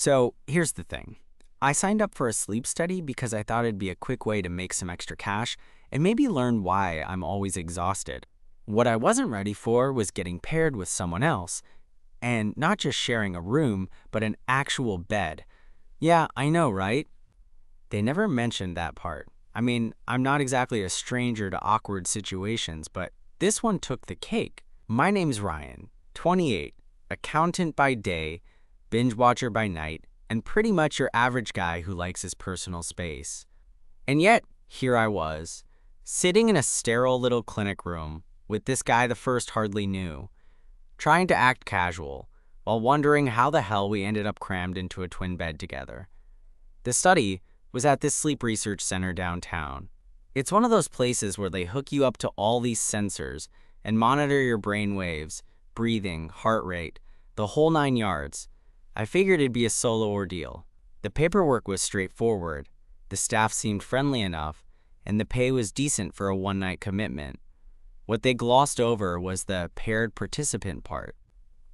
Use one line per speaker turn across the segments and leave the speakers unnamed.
So here's the thing. I signed up for a sleep study because I thought it'd be a quick way to make some extra cash and maybe learn why I'm always exhausted. What I wasn't ready for was getting paired with someone else, and not just sharing a room, but an actual bed. Yeah, I know, right? They never mentioned that part. I mean, I'm not exactly a stranger to awkward situations, but this one took the cake. My name's Ryan, 28, accountant by day, binge watcher by night, and pretty much your average guy who likes his personal space. And yet, here I was, sitting in a sterile little clinic room with this guy the first hardly knew, trying to act casual, while wondering how the hell we ended up crammed into a twin bed together. The study was at this sleep research center downtown. It's one of those places where they hook you up to all these sensors and monitor your brain waves, breathing, heart rate, the whole 9 yards. I figured it'd be a solo ordeal. The paperwork was straightforward, the staff seemed friendly enough, and the pay was decent for a one-night commitment. What they glossed over was the paired participant part.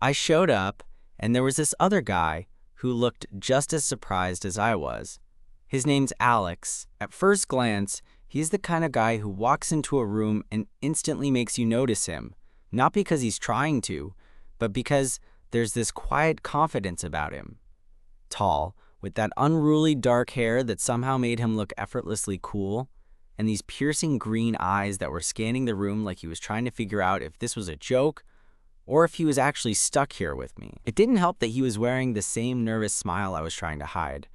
I showed up, and there was this other guy who looked just as surprised as I was. His name's Alex. At first glance, he's the kind of guy who walks into a room and instantly makes you notice him, not because he's trying to, but because there's this quiet confidence about him. Tall, with that unruly dark hair that somehow made him look effortlessly cool, and these piercing green eyes that were scanning the room like he was trying to figure out if this was a joke or if he was actually stuck here with me. It didn't help that he was wearing the same nervous smile I was trying to hide.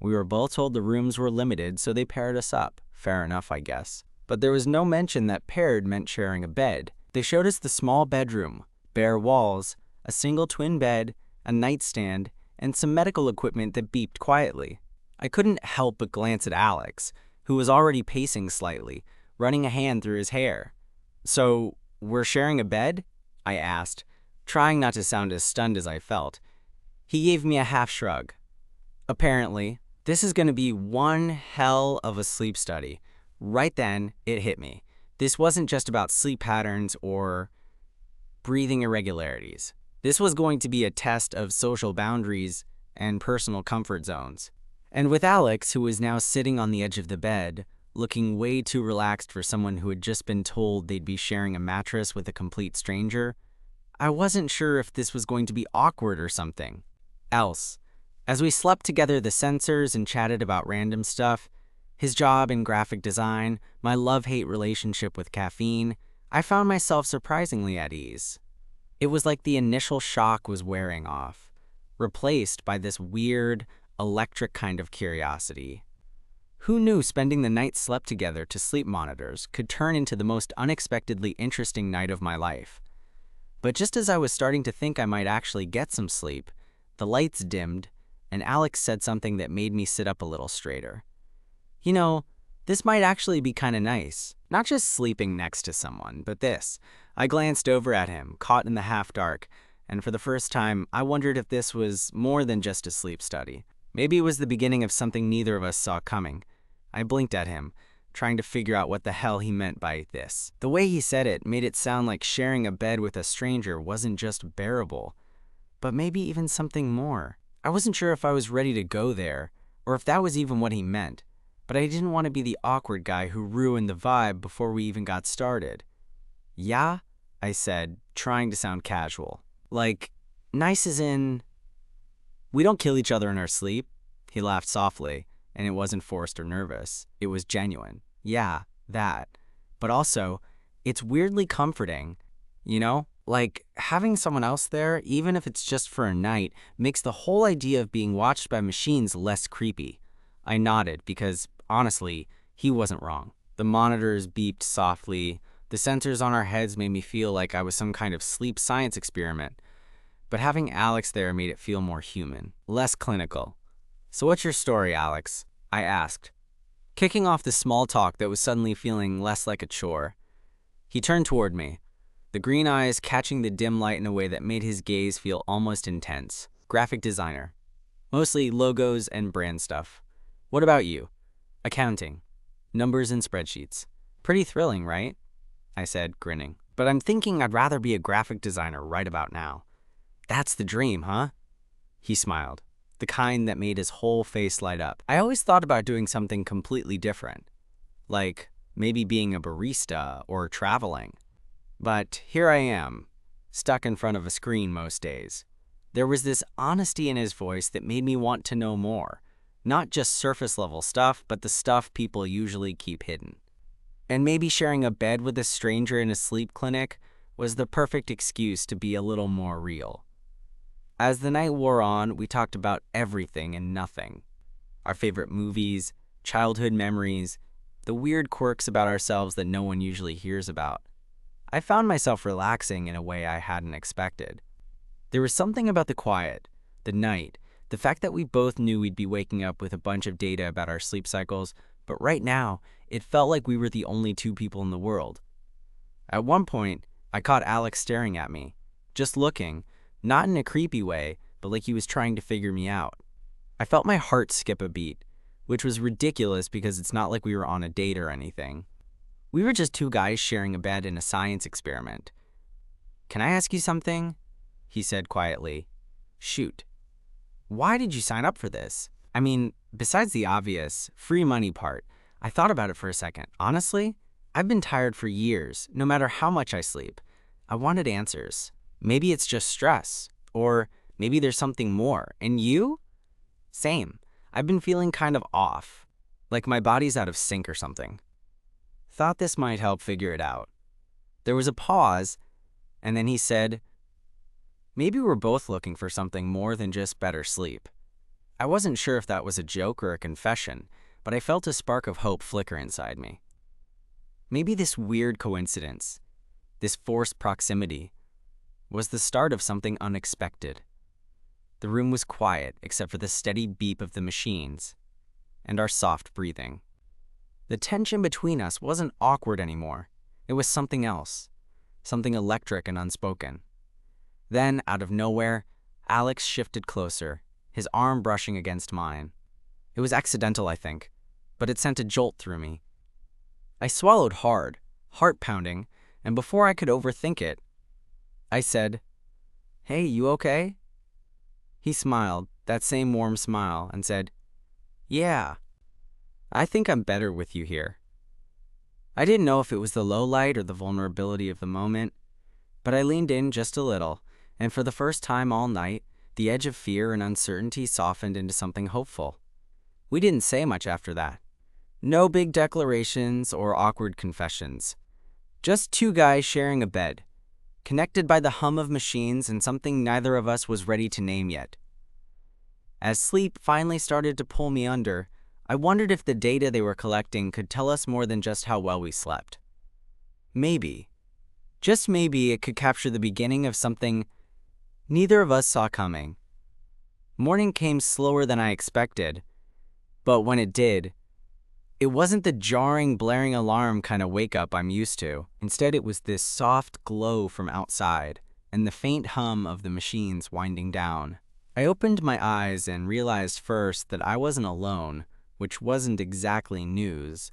We were both told the rooms were limited, so they paired us up. Fair enough, I guess. But there was no mention that paired meant sharing a bed. They showed us the small bedroom, bare walls, a single twin bed, a nightstand, and some medical equipment that beeped quietly. I couldn't help but glance at Alex, who was already pacing slightly, running a hand through his hair. "So, we're sharing a bed?" I asked, trying not to sound as stunned as I felt. He gave me a half shrug. Apparently, this is going to be one hell of a sleep study. Right then, it hit me. This wasn't just about sleep patterns or breathing irregularities. This was going to be a test of social boundaries and personal comfort zones. And with Alex, who was now sitting on the edge of the bed, looking way too relaxed for someone who had just been told they'd be sharing a mattress with a complete stranger, I wasn't sure if this was going to be awkward or something else. As we slept together the sensors and chatted about random stuff, his job in graphic design, my love-hate relationship with caffeine, I found myself surprisingly at ease. It was like the initial shock was wearing off, replaced by this weird, electric kind of curiosity. Who knew spending the night slept together to sleep monitors could turn into the most unexpectedly interesting night of my life? But just as I was starting to think I might actually get some sleep, the lights dimmed, and Alex said something that made me sit up a little straighter. "You know, this might actually be kind of nice. Not just sleeping next to someone, but this." I glanced over at him, caught in the half-dark, and for the first time, I wondered if this was more than just a sleep study. Maybe it was the beginning of something neither of us saw coming. I blinked at him, trying to figure out what the hell he meant by this. The way he said it made it sound like sharing a bed with a stranger wasn't just bearable, but maybe even something more. I wasn't sure if I was ready to go there, or if that was even what he meant, but I didn't want to be the awkward guy who ruined the vibe before we even got started. "Yeah?" I said, trying to sound casual. Like, nice as in, we don't kill each other in our sleep. He laughed softly, and it wasn't forced or nervous. It was genuine. Yeah, that. But also, it's weirdly comforting, you know? Like, having someone else there, even if it's just for a night, makes the whole idea of being watched by machines less creepy. I nodded because, honestly, he wasn't wrong. The monitors beeped softly. The sensors on our heads made me feel like I was some kind of sleep science experiment. But having Alex there made it feel more human, less clinical. "So what's your story, Alex?" I asked, kicking off the small talk that was suddenly feeling less like a chore. He turned toward me, the green eyes catching the dim light in a way that made his gaze feel almost intense. "Graphic designer. Mostly logos and brand stuff. What about you?" "Accounting. Numbers and spreadsheets." "Pretty thrilling, right?" I said, grinning. "But I'm thinking I'd rather be a graphic designer right about now." "That's the dream, huh?" He smiled. the kind that made his whole face light up. I always thought about doing something completely different, like maybe being a barista or traveling. But here I am, stuck in front of a screen most days. There was this honesty in his voice that made me want to know more, not just surface-level stuff, but the stuff people usually keep hidden. And maybe sharing a bed with a stranger in a sleep clinic was the perfect excuse to be a little more real. As the night wore on, we talked about everything and nothing. Our favorite movies, childhood memories, the weird quirks about ourselves that no one usually hears about. I found myself relaxing in a way I hadn't expected. There was something about the quiet, the night, the fact that we both knew we'd be waking up with a bunch of data about our sleep cycles, but right now, it felt like we were the only two people in the world. At one point, I caught Alex staring at me, just looking, not in a creepy way, but like he was trying to figure me out. I felt my heart skip a beat, which was ridiculous because it's not like we were on a date or anything. We were just two guys sharing a bed in a science experiment. "Can I ask you something?" he said quietly. "Shoot. Why did you sign up for this? I mean, besides the obvious, free money part, I thought about it for a second. Honestly, I've been tired for years, no matter how much I sleep. I wanted answers. Maybe it's just stress, or maybe there's something more. And you? Same. I've been feeling kind of off, like my body's out of sync or something. Thought this might help figure it out." There was a pause, and then he said, "Maybe we're both looking for something more than just better sleep." I wasn't sure if that was a joke or a confession, but I felt a spark of hope flicker inside me. Maybe this weird coincidence, this forced proximity, was the start of something unexpected. The room was quiet except for the steady beep of the machines and our soft breathing. The tension between us wasn't awkward anymore. It was something else, something electric and unspoken. Then, out of nowhere, Alex shifted closer, his arm brushing against mine. It was accidental, I think, but it sent a jolt through me. I swallowed hard, heart pounding, and before I could overthink it, I said, "Hey, you okay?" He smiled, that same warm smile, and said, "Yeah, I think I'm better with you here." I didn't know if it was the low light or the vulnerability of the moment, but I leaned in just a little, and for the first time all night, the edge of fear and uncertainty softened into something hopeful. We didn't say much after that. No big declarations or awkward confessions. Just two guys sharing a bed, connected by the hum of machines and something neither of us was ready to name yet. As sleep finally started to pull me under, I wondered if the data they were collecting could tell us more than just how well we slept. Maybe, just maybe, it could capture the beginning of something neither of us saw coming. Morning came slower than I expected, but when it did, it wasn't the jarring, blaring alarm kind of wake-up I'm used to. Instead, it was this soft glow from outside and the faint hum of the machines winding down. I opened my eyes and realized first that I wasn't alone, which wasn't exactly news.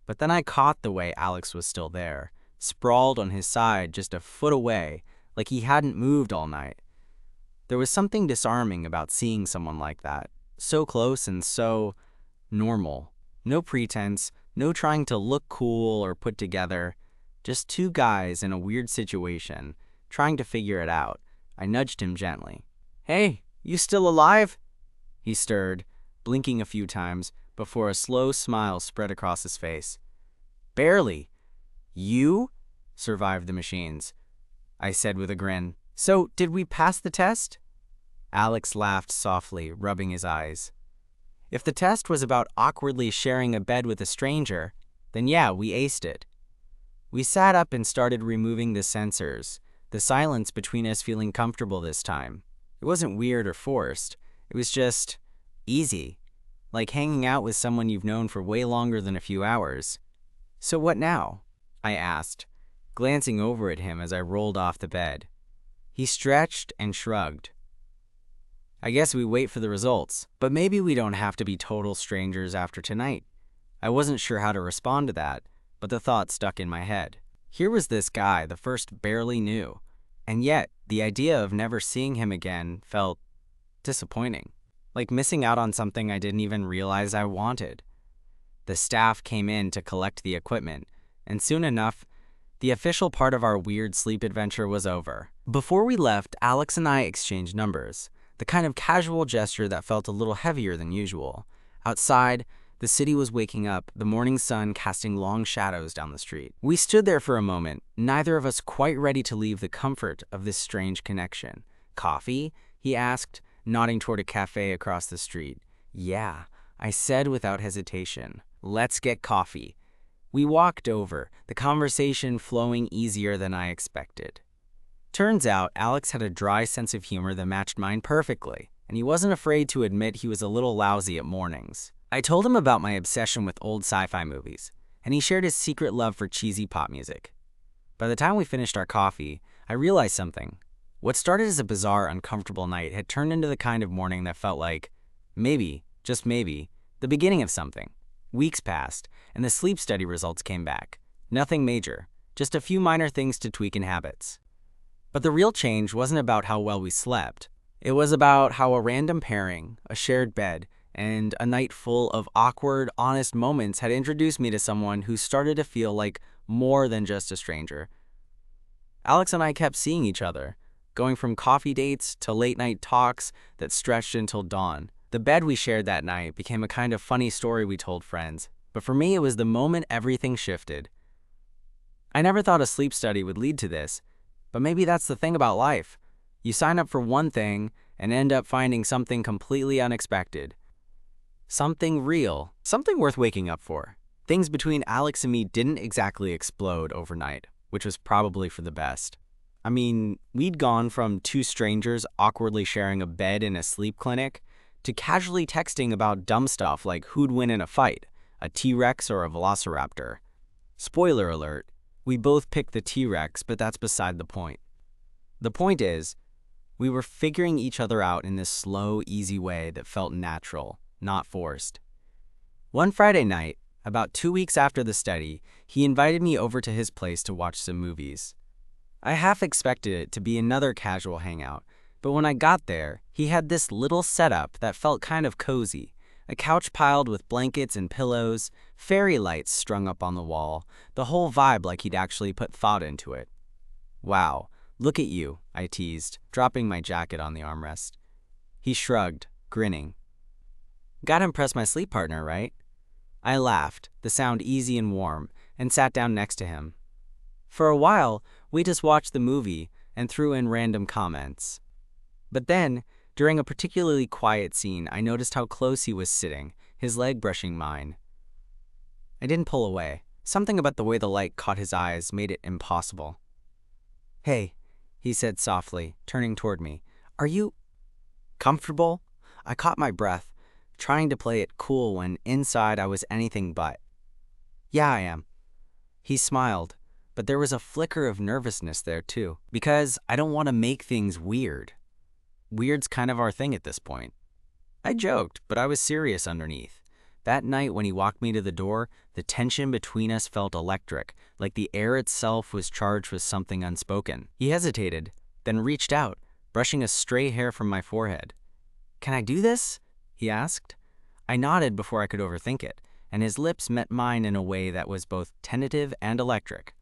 But then I caught the way Alex was still there, sprawled on his side just a foot away, like he hadn't moved all night. There was something disarming about seeing someone like that, so close and so normal. No pretense, no trying to look cool or put together, just two guys in a weird situation, trying to figure it out. I nudged him gently. "Hey, you still alive?" He stirred, blinking a few times, before a slow smile spread across his face. "Barely. You survived the machines," I said with a grin. "So, did we pass the test?" Alex laughed softly, rubbing his eyes. "If the test was about awkwardly sharing a bed with a stranger, then yeah, we aced it." We sat up and started removing the sensors, the silence between us feeling comfortable this time. It wasn't weird or forced. It was just easy, like hanging out with someone you've known for way longer than a few hours. "So what now?" I asked, glancing over at him as I rolled off the bed. He stretched and shrugged. "I guess we wait for the results, but maybe we don't have to be total strangers after tonight." I wasn't sure how to respond to that, but the thought stuck in my head. Here was this guy the first barely knew, and yet the idea of never seeing him again felt disappointing. like missing out on something I didn't even realize I wanted. The staff came in to collect the equipment, and soon enough, the official part of our weird sleep adventure was over. Before we left, Alex and I exchanged numbers, the kind of casual gesture that felt a little heavier than usual. Outside, the city was waking up, the morning sun casting long shadows down the street. We stood there for a moment, neither of us quite ready to leave the comfort of this strange connection. "Coffee?" he asked, nodding toward a cafe across the street. "Yeah," I said without hesitation. "Let's get coffee." We walked over, the conversation flowing easier than I expected. Turns out, Alex had a dry sense of humor that matched mine perfectly, and he wasn't afraid to admit he was a little lousy at mornings. I told him about my obsession with old sci-fi movies, and he shared his secret love for cheesy pop music. By the time we finished our coffee, I realized something. What started as a bizarre, uncomfortable night had turned into the kind of morning that felt like, maybe, just maybe, the beginning of something. Weeks passed, and the sleep study results came back. Nothing major, just a few minor things to tweak in habits. But the real change wasn't about how well we slept. It was about how a random pairing, a shared bed, and a night full of awkward, honest moments had introduced me to someone who started to feel like more than just a stranger. Alex and I kept seeing each other, going from coffee dates to late-night talks that stretched until dawn. The bed we shared that night became a kind of funny story we told friends, but for me it was the moment everything shifted. I never thought a sleep study would lead to this, but maybe that's the thing about life. You sign up for one thing and end up finding something completely unexpected. Something real, something worth waking up for. Things between Alex and me didn't exactly explode overnight, which was probably for the best. I mean, we'd gone from two strangers awkwardly sharing a bed in a sleep clinic to casually texting about dumb stuff like who'd win in a fight, a T-Rex or a Velociraptor. Spoiler alert, we both picked the T-Rex, but that's beside the point. The point is, we were figuring each other out in this slow, easy way that felt natural, not forced. One Friday night, about 2 weeks after the study, he invited me over to his place to watch some movies. I half expected it to be another casual hangout, but when I got there, he had this little setup that felt kind of cozy. A couch piled with blankets and pillows, fairy lights strung up on the wall, the whole vibe like he'd actually put thought into it. "Wow, look at you," I teased, dropping my jacket on the armrest. He shrugged, grinning. "Gotta impress my sleep partner, right?" I laughed, the sound easy and warm, and sat down next to him. For a while, we just watched the movie and threw in random comments. But then, during a particularly quiet scene, I noticed how close he was sitting, his leg brushing mine. I didn't pull away. Something about the way the light caught his eyes made it impossible. "Hey," he said softly, turning toward me. "Are you comfortable?" I caught my breath, trying to play it cool when inside I was anything but. "Yeah, I am." He smiled, but there was a flicker of nervousness there too, because I don't want to make things weird. Weird's kind of our thing at this point. I joked, but I was serious underneath. That night when he walked me to the door, the tension between us felt electric, like the air itself was charged with something unspoken. He hesitated, then reached out, brushing a stray hair from my forehead. "Can I do this?" he asked. I nodded before I could overthink it, and his lips met mine in a way that was both tentative and electric.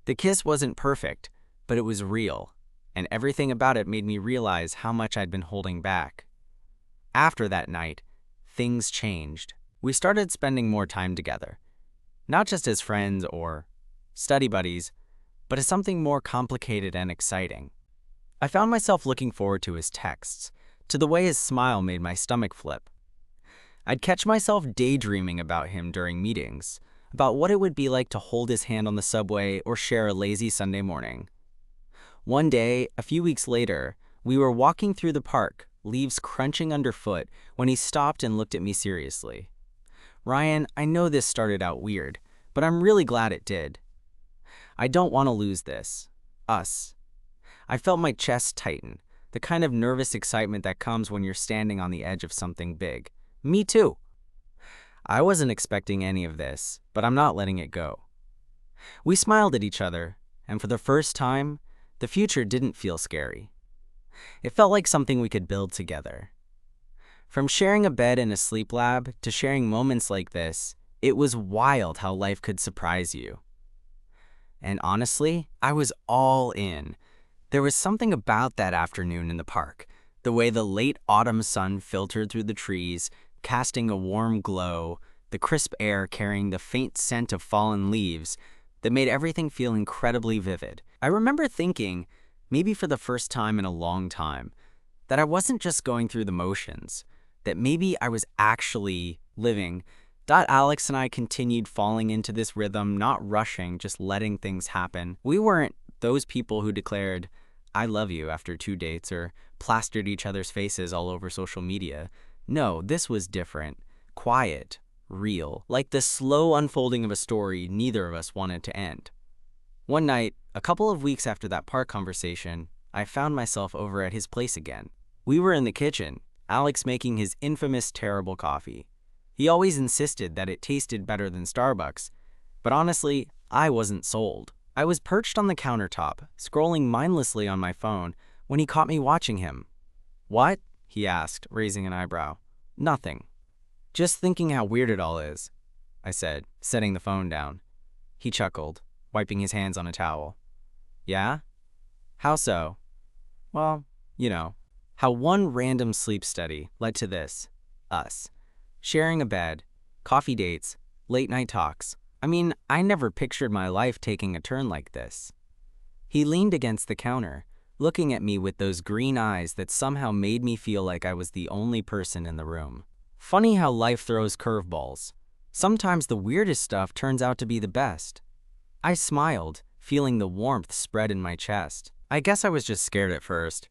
The kiss wasn't perfect, but it was real, and everything about it made me realize how much I'd been holding back. After that night, things changed. We started spending more time together, not just as friends or study buddies, but as something more complicated and exciting. I found myself looking forward to his texts, to the way his smile made my stomach flip. I'd catch myself daydreaming about him during meetings, about what it would be like to hold his hand on the subway or share a lazy Sunday morning. One day, a few weeks later, we were walking through the park, leaves crunching underfoot, when he stopped and looked at me seriously. "Ryan, I know this started out weird, but I'm really glad it did. I don't want to lose this. Us." I felt my chest tighten, the kind of nervous excitement that comes when you're standing on the edge of something big. Me too. I wasn't expecting any of this, but I'm not letting it go. We smiled at each other, and for the first time, the future didn't feel scary. It felt like something we could build together. From sharing a bed in a sleep lab to sharing moments like this, it was wild how life could surprise you. And honestly, I was all in. There was something about that afternoon in the park, the way the late autumn sun filtered through the trees, casting a warm glow, the crisp air carrying the faint scent of fallen leaves, that made everything feel incredibly vivid. I remember thinking, maybe for the first time in a long time, that I wasn't just going through the motions, that maybe I was actually living. Alex and I continued falling into this rhythm, not rushing, just letting things happen. We weren't those people who declared, "I love you" after 2 dates or plastered each other's faces all over social media. No, this was different, quiet, real, like the slow unfolding of a story neither of us wanted to end. One night, a couple of weeks after that park conversation, I found myself over at his place again. We were in the kitchen, Alex making his infamous terrible coffee. He always insisted that it tasted better than Starbucks, but honestly, I wasn't sold. I was perched on the countertop, scrolling mindlessly on my phone, when he caught me watching him. "What?" he asked, raising an eyebrow. "Nothing. Just thinking how weird it all is," I said, setting the phone down. He chuckled, wiping his hands on a towel. "Yeah? How so?" "Well, you know, how one random sleep study led to this. Us. Sharing a bed, coffee dates, late night talks. I mean, I never pictured my life taking a turn like this." He leaned against the counter, looking at me with those green eyes that somehow made me feel like I was the only person in the room. Funny how life throws curveballs. Sometimes the weirdest stuff turns out to be the best. I smiled, feeling the warmth spread in my chest. I guess I was just scared at first.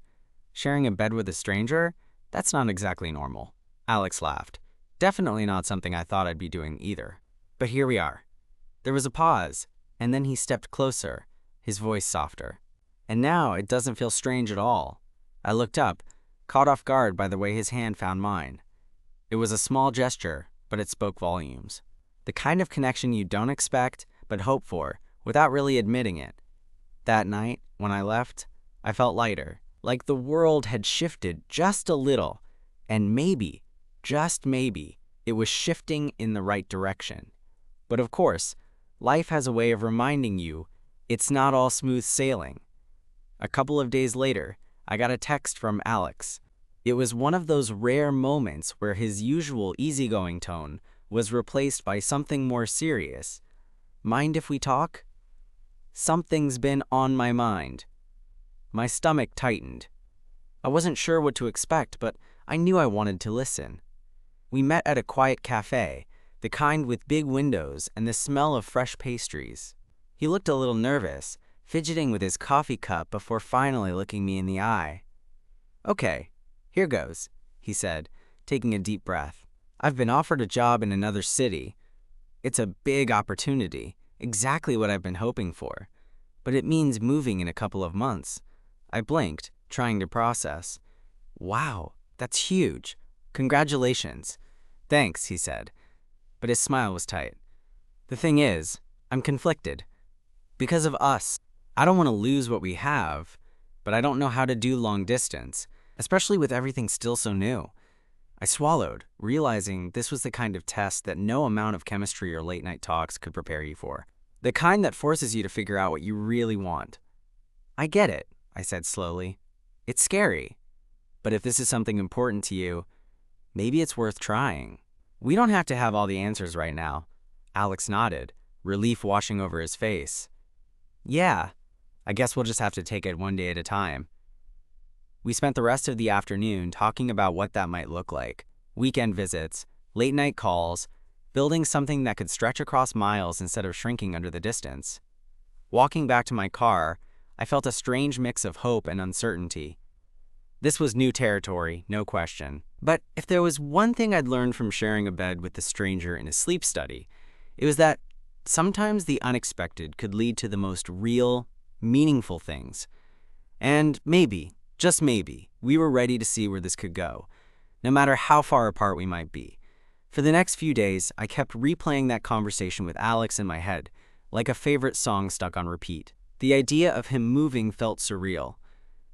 Sharing a bed with a stranger? That's not exactly normal. Alex laughed. Definitely not something I thought I'd be doing either. But here we are. There was a pause, and then he stepped closer, his voice softer. And now it doesn't feel strange at all. I looked up, caught off guard by the way his hand found mine. It was a small gesture, but it spoke volumes. The kind of connection you don't expect, but hope for, without really admitting it. That night, when I left, I felt lighter, like the world had shifted just a little, and maybe, just maybe, it was shifting in the right direction. But of course, life has a way of reminding you it's not all smooth sailing. A couple of days later, I got a text from Alex. It was one of those rare moments where his usual easygoing tone was replaced by something more serious. "Mind if we talk?" Something's been on my mind. My stomach tightened. I wasn't sure what to expect, but I knew I wanted to listen. We met at a quiet cafe, the kind with big windows and the smell of fresh pastries. He looked a little nervous, fidgeting with his coffee cup before finally looking me in the eye. "Okay, here goes," he said, taking a deep breath. "I've been offered a job in another city. It's a big opportunity, exactly what I've been hoping for. But it means moving in a couple of months." I blinked, trying to process. "Wow, that's huge. Congratulations." "Thanks," he said, but his smile was tight. "The thing is, I'm conflicted. Because of us. I don't want to lose what we have, but I don't know how to do long distance, especially with everything still so new." I swallowed, realizing this was the kind of test that no amount of chemistry or late night talks could prepare you for. The kind that forces you to figure out what you really want. "I get it," I said slowly. "It's scary. But if this is something important to you, maybe it's worth trying. We don't have to have all the answers right now." Alex nodded, relief washing over his face. "Yeah, I guess we'll just have to take it one day at a time." We spent the rest of the afternoon talking about what that might look like. Weekend visits, late night calls, building something that could stretch across miles instead of shrinking under the distance. Walking back to my car, I felt a strange mix of hope and uncertainty. This was new territory, no question. But if there was one thing I'd learned from sharing a bed with a stranger in a sleep study, it was that sometimes the unexpected could lead to the most real, meaningful things. And maybe, just maybe, we were ready to see where this could go, no matter how far apart we might be. For the next few days, I kept replaying that conversation with Alex in my head, like a favorite song stuck on repeat. The idea of him moving felt surreal,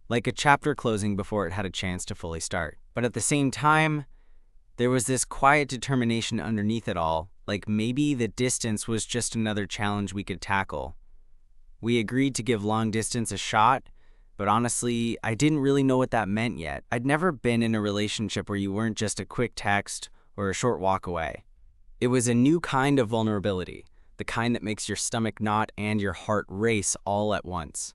like a chapter closing before it had a chance to fully start. But at the same time, There was this quiet determination underneath it all, like maybe the distance was just another challenge we could tackle. We agreed to give long distance a shot, but honestly, I didn't really know what that meant yet. I'd never been in a relationship where you weren't just a quick text or a short walk away. It was a new kind of vulnerability, the kind that makes your stomach knot and your heart race all at once.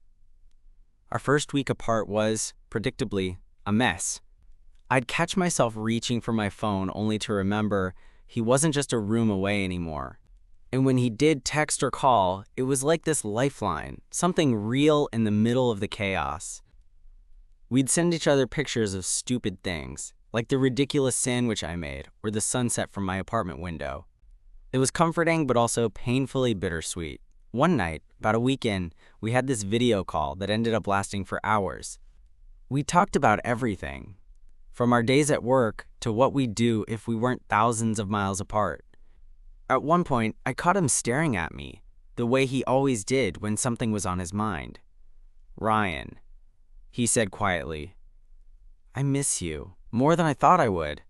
Our first week apart was, predictably, a mess. I'd catch myself reaching for my phone only to remember he wasn't just a room away anymore. And when he did text or call, it was like this lifeline, something real in the middle of the chaos. We'd send each other pictures of stupid things, like the ridiculous sandwich I made or the sunset from my apartment window. It was comforting but also painfully bittersweet. One night, about a week in, we had this video call that ended up lasting for hours. We talked about everything, from our days at work to what we'd do if we weren't thousands of miles apart. At one point, I caught him staring at me, the way he always did when something was on his mind. "Ryan," he said quietly, "I miss you, more than I thought I would."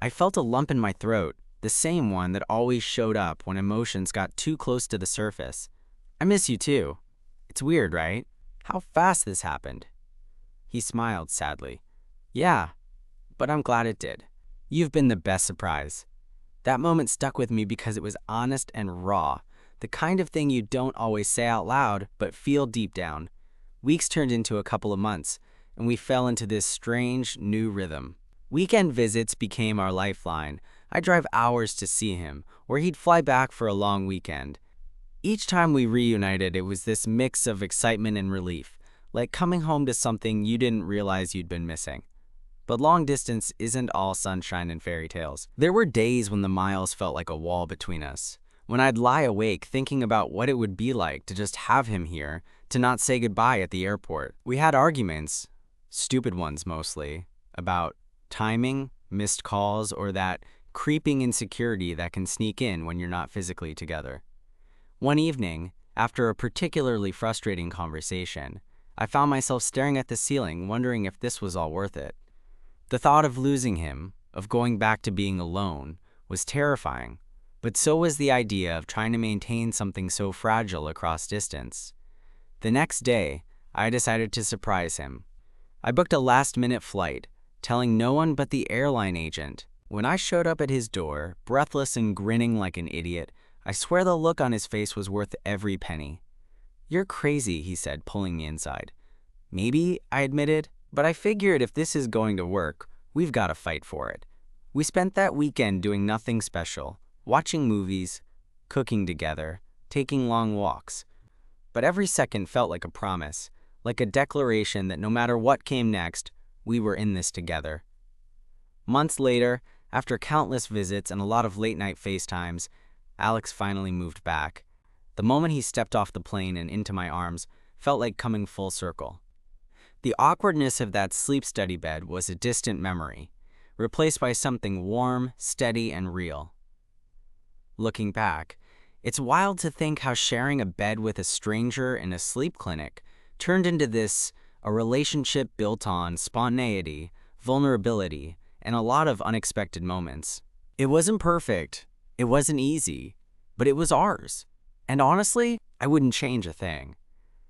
I felt a lump in my throat, the same one that always showed up when emotions got too close to the surface. "I miss you too. It's weird, right? How fast this happened." He smiled sadly. "Yeah, but I'm glad it did. You've been the best surprise." That moment stuck with me because it was honest and raw, the kind of thing you don't always say out loud but feel deep down. Weeks turned into a couple of months, and we fell into this strange, new rhythm. Weekend visits became our lifeline. I'd drive hours to see him, or he'd fly back for a long weekend. Each time we reunited, it was this mix of excitement and relief, like coming home to something you didn't realize you'd been missing. But long distance isn't all sunshine and fairy tales. There were days when the miles felt like a wall between us, when I'd lie awake thinking about what it would be like to just have him here, to not say goodbye at the airport. We had arguments, stupid ones mostly, about timing, missed calls, or that creeping insecurity that can sneak in when you're not physically together. One evening, after a particularly frustrating conversation, I found myself staring at the ceiling, wondering if this was all worth it. The thought of losing him, of going back to being alone, was terrifying, but so was the idea of trying to maintain something so fragile across distance. The next day, I decided to surprise him. I booked a last-minute flight, telling no one but the airline agent. When I showed up at his door, breathless and grinning like an idiot, I swear the look on his face was worth every penny. "You're crazy," he said, pulling me inside. "Maybe," I admitted, "but I figured if this is going to work, we've got to fight for it." We spent that weekend doing nothing special, watching movies, cooking together, taking long walks. But every second felt like a promise, like a declaration that no matter what came next, we were in this together. Months later, after countless visits and a lot of late-night FaceTimes, Alex finally moved back. The moment he stepped off the plane and into my arms felt like coming full circle. The awkwardness of that sleep study bed was a distant memory, replaced by something warm, steady, and real. Looking back, it's wild to think how sharing a bed with a stranger in a sleep clinic turned into a relationship built on spontaneity, vulnerability, and a lot of unexpected moments. It wasn't perfect, it wasn't easy, but it was ours. And honestly, I wouldn't change a thing.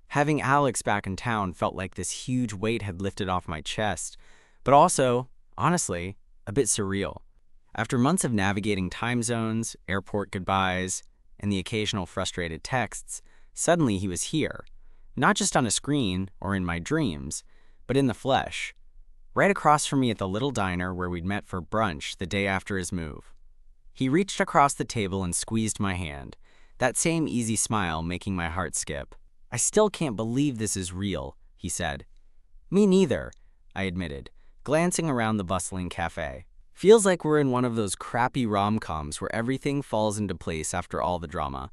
Having Alex back in town felt like this huge weight had lifted off my chest, but also, honestly, a bit surreal. After months of navigating time zones, airport goodbyes, and the occasional frustrated texts, suddenly he was here, not just on a screen or in my dreams, but in the flesh, right across from me at the little diner where we'd met for brunch the day after his move. He reached across the table and squeezed my hand, that same easy smile making my heart skip. "I still can't believe this is real," he said. "Me neither," I admitted, glancing around the bustling cafe. "Feels like we're in one of those crappy rom-coms where everything falls into place after all the drama."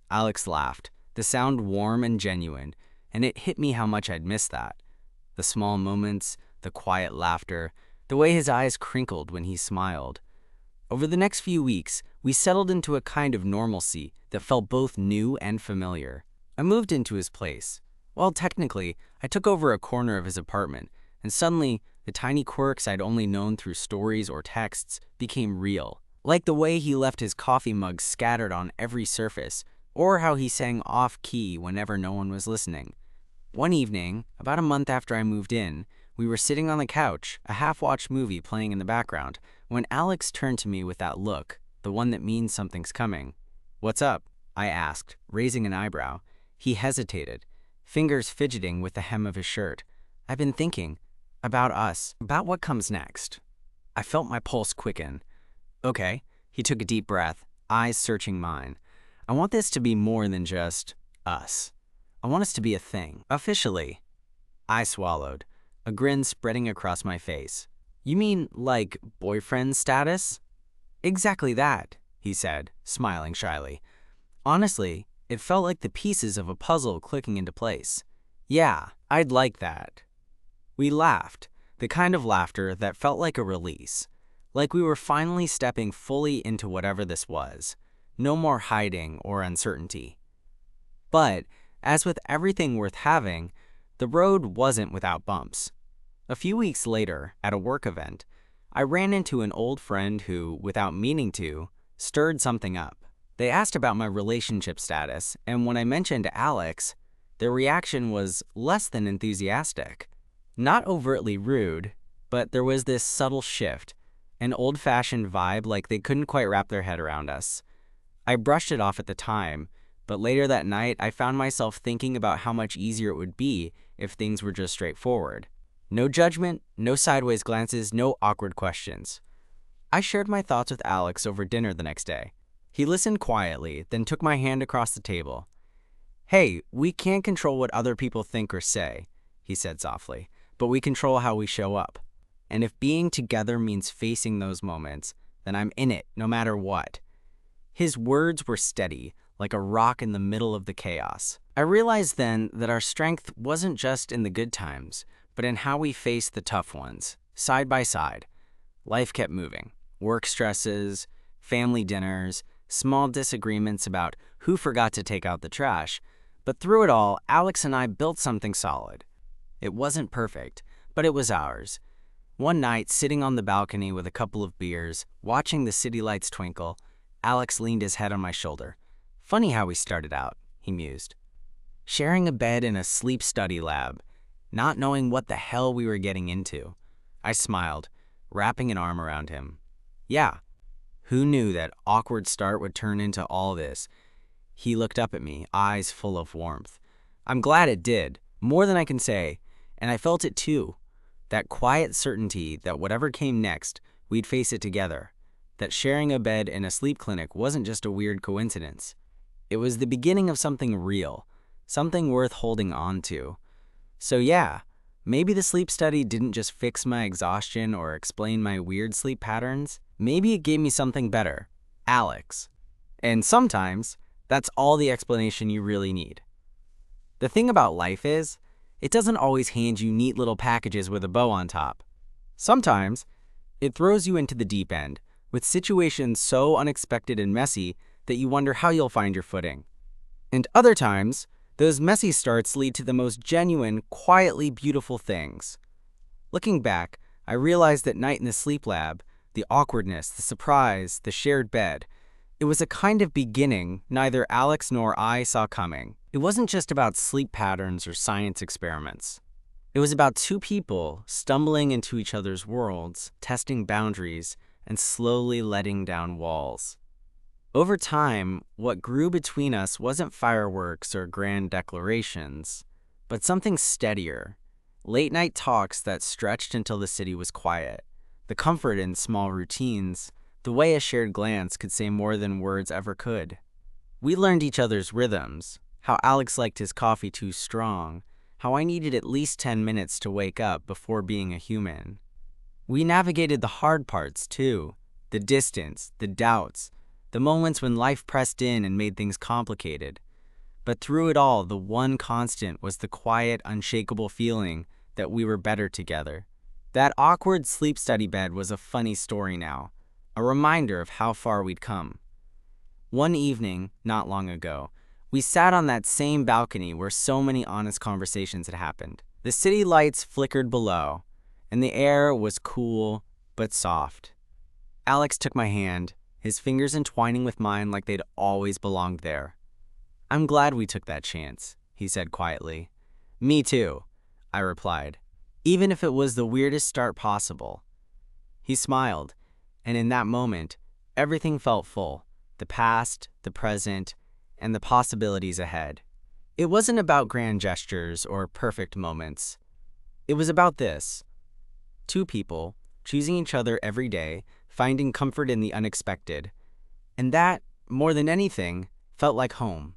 Alex laughed, the sound warm and genuine, and it hit me how much I'd missed that. The small moments, the quiet laughter, the way his eyes crinkled when he smiled. Over the next few weeks, we settled into a kind of normalcy that felt both new and familiar. I moved into his place. Well, technically, I took over a corner of his apartment, and suddenly, the tiny quirks I'd only known through stories or texts became real. Like the way he left his coffee mug scattered on every surface, or how he sang off-key whenever no one was listening. One evening, about a month after I moved in, we were sitting on the couch, a half-watched movie playing in the background, when Alex turned to me with that look, the one that means something's coming. "What's up?" I asked, raising an eyebrow. He hesitated, fingers fidgeting with the hem of his shirt. "I've been thinking about us, about what comes next." I felt my pulse quicken. "Okay." He took a deep breath, eyes searching mine. "I want this to be more than just us. I want us to be a thing, officially." I swallowed, a grin spreading across my face. "You mean like boyfriend status?" "Exactly that," he said, smiling shyly. Honestly, it felt like the pieces of a puzzle clicking into place. "Yeah, I'd like that." We laughed, the kind of laughter that felt like a release, like we were finally stepping fully into whatever this was. No more hiding or uncertainty. But, as with everything worth having, the road wasn't without bumps. A few weeks later, at a work event, I ran into an old friend who, without meaning to, stirred something up. They asked about my relationship status, and when I mentioned Alex, their reaction was less than enthusiastic. Not overtly rude, but there was this subtle shift, an old-fashioned vibe like they couldn't quite wrap their head around us. I brushed it off at the time, but later that night I found myself thinking about how much easier it would be if things were just straightforward. No judgment, no sideways glances, no awkward questions. I shared my thoughts with Alex over dinner the next day. He listened quietly, then took my hand across the table. "Hey, we can't control what other people think or say," he said softly, "but we control how we show up. And if being together means facing those moments, then I'm in it, no matter what." His words were steady, like a rock in the middle of the chaos. I realized then that our strength wasn't just in the good times, but in how we faced the tough ones, side by side. Life kept moving. Work stresses, family dinners, small disagreements about who forgot to take out the trash. But through it all, Alex and I built something solid. It wasn't perfect, but it was ours. One night, sitting on the balcony with a couple of beers, watching the city lights twinkle, Alex leaned his head on my shoulder. "Funny how we started out," he mused. "Sharing a bed in a sleep study lab, not knowing what the hell we were getting into." I smiled, wrapping an arm around him. "Yeah, who knew that awkward start would turn into all this?" He looked up at me, eyes full of warmth. "I'm glad it did, more than I can say, and I felt it too. That quiet certainty that whatever came next, we'd face it together. That sharing a bed in a sleep clinic wasn't just a weird coincidence. It was the beginning of something real, something worth holding on to. So yeah, maybe the sleep study didn't just fix my exhaustion or explain my weird sleep patterns. Maybe it gave me something better, Alex. And sometimes, that's all the explanation you really need." The thing about life is, it doesn't always hand you neat little packages with a bow on top. Sometimes, it throws you into the deep end, with situations so unexpected and messy that you wonder how you'll find your footing. And other times, those messy starts lead to the most genuine, quietly beautiful things. Looking back, I realized that night in the sleep lab, the awkwardness, the surprise, the shared bed, it was a kind of beginning neither Alex nor I saw coming. It wasn't just about sleep patterns or science experiments. It was about two people stumbling into each other's worlds, testing boundaries, and slowly letting down walls. Over time, what grew between us wasn't fireworks or grand declarations, but something steadier. Late-night talks that stretched until the city was quiet. The comfort in small routines, the way a shared glance could say more than words ever could. We learned each other's rhythms, how Alex liked his coffee too strong, how I needed at least 10 minutes to wake up before being a human. We navigated the hard parts too, the distance, the doubts, the moments when life pressed in and made things complicated. But through it all, the one constant was the quiet, unshakable feeling that we were better together. That awkward sleep study bed was a funny story now, a reminder of how far we'd come. One evening, not long ago, we sat on that same balcony where so many honest conversations had happened. The city lights flickered below, and the air was cool but soft. Alex took my hand, his fingers entwining with mine like they'd always belonged there. "I'm glad we took that chance," he said quietly. "Me too," I replied, "even if it was the weirdest start possible." He smiled, and in that moment, everything felt full: the past, the present, and the possibilities ahead. It wasn't about grand gestures or perfect moments. It was about this: two people choosing each other every day, finding comfort in the unexpected. And that, more than anything, felt like home.